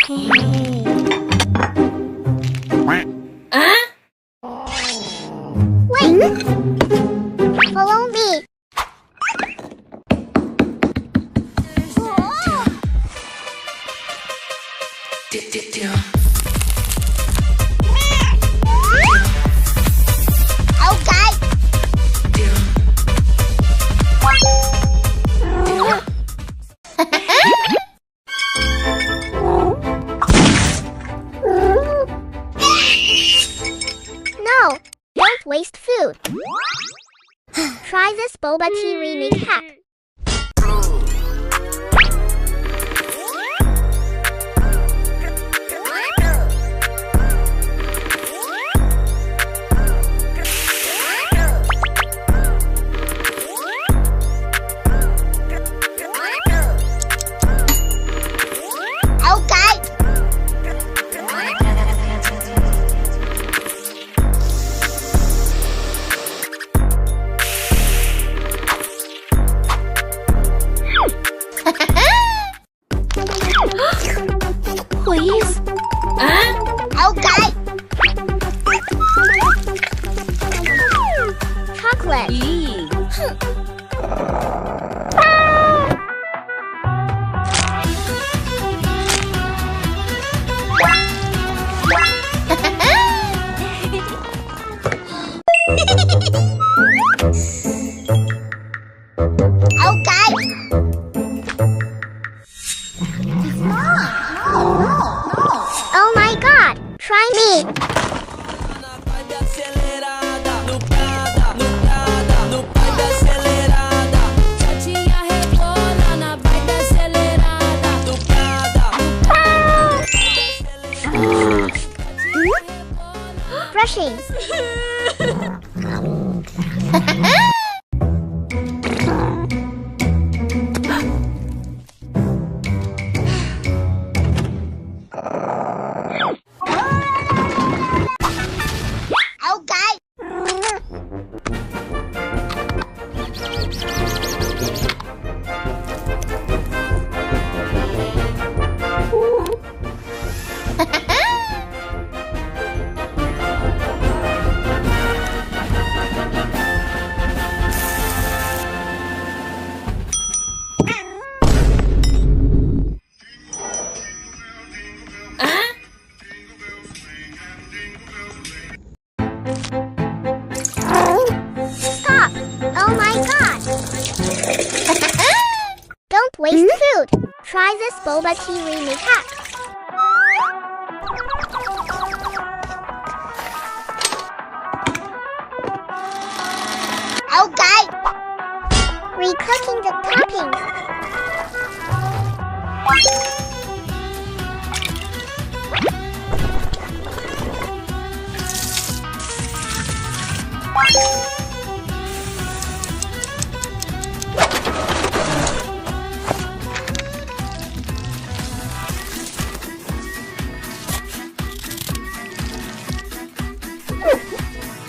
Wait! Follow me! No! Don't waste food! Try this boba tea remake hack. Please? Okay. Chocolate. Oh my God! Try me! Brushing. Stop! Oh my God! Don't waste food! Try this boba tea remake hack. Okay! Recooking the toppings.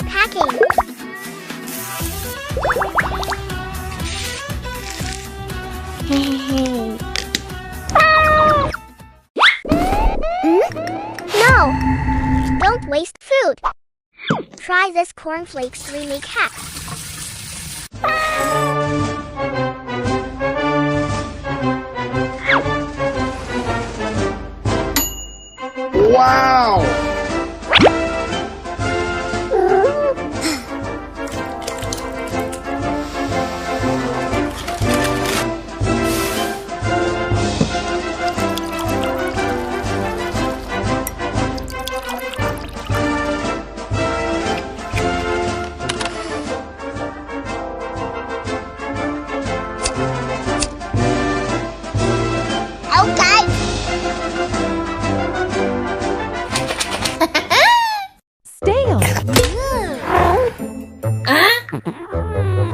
Packing. No! Don't waste food! Try this cornflakes remake hack. Wow!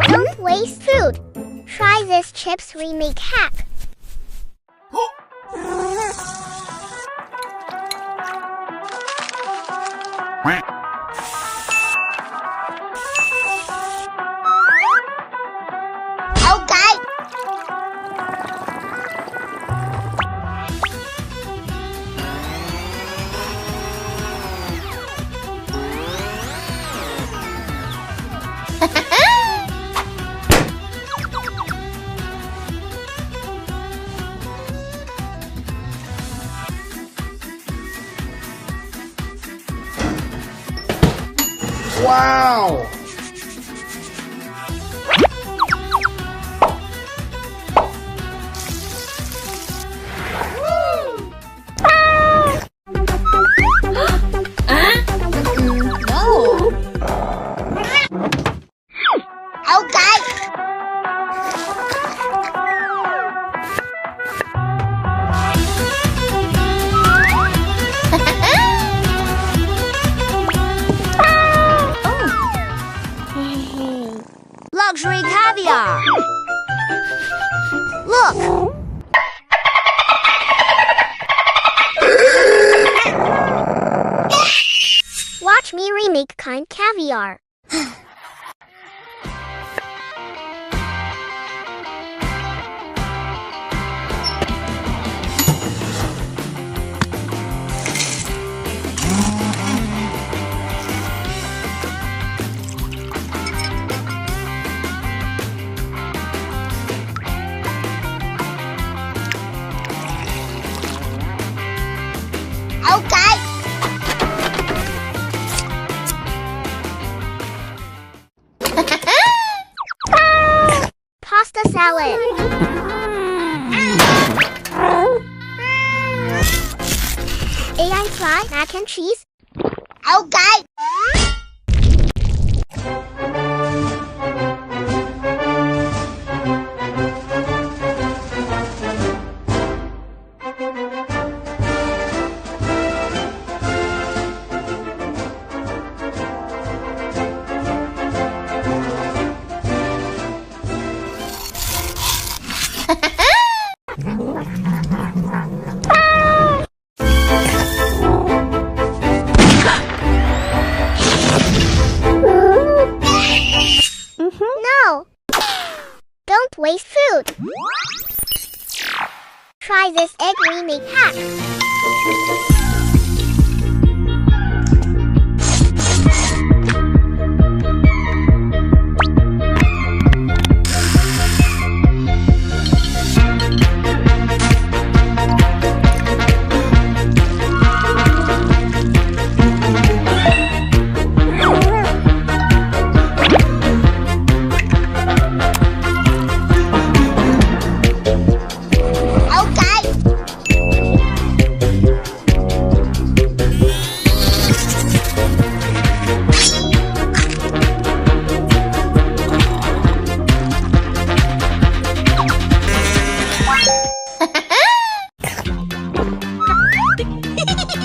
Don't waste food. Try this chips remake hack. Wow! No. Okay. Luxury caviar. Look. Watch me remake kind caviar. Okay. Pasta salad. AI fry mac and cheese. Okay. No. Don't waste food. Try this egg remake hack.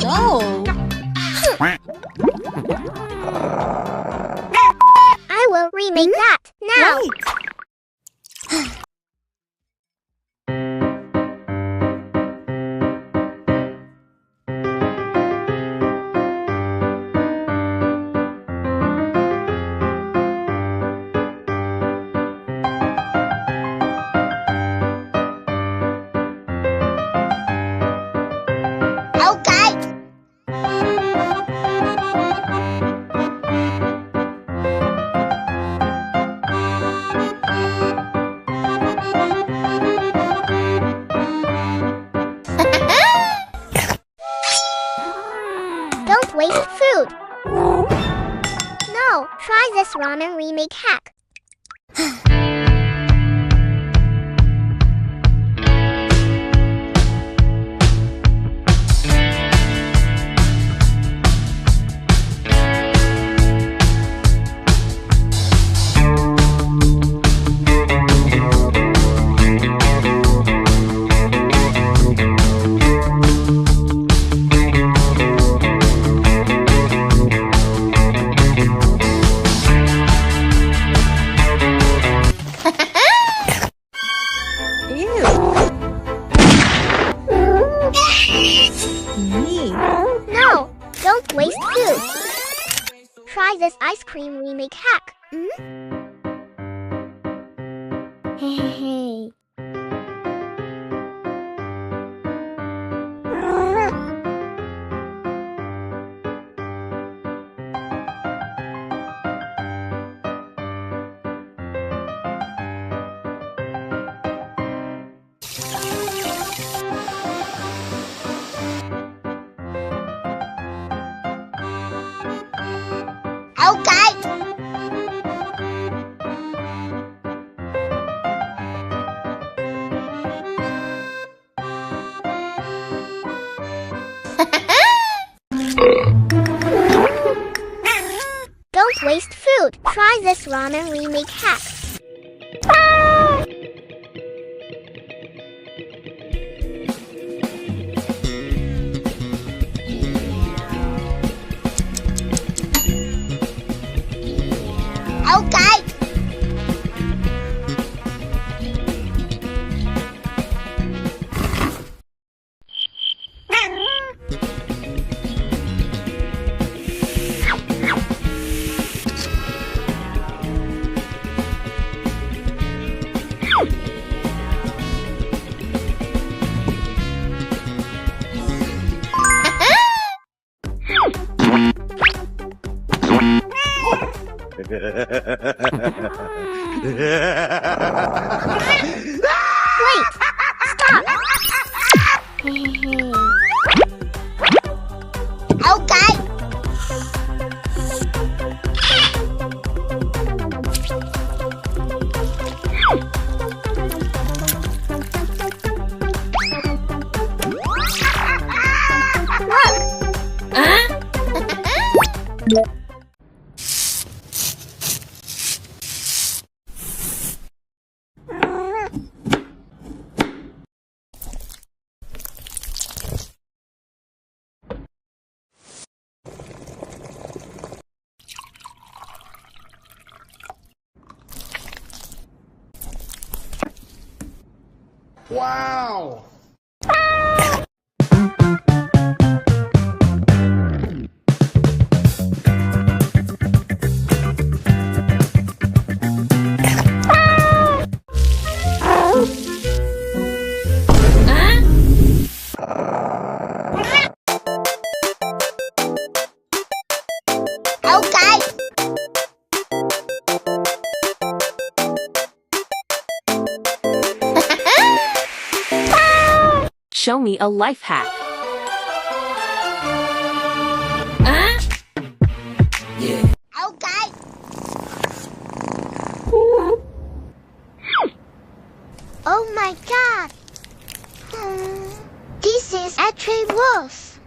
No. I will remake that now. Okay. Don't waste food. No, try this ramen remake hack. No, don't waste food. Try this ice cream remake hack. Hey. Okay. ramen remake hack. Okay. Wait! Stop! Okay. Wow! Okay. Show me a life hack. Okay. Oh my god! This is actually worse.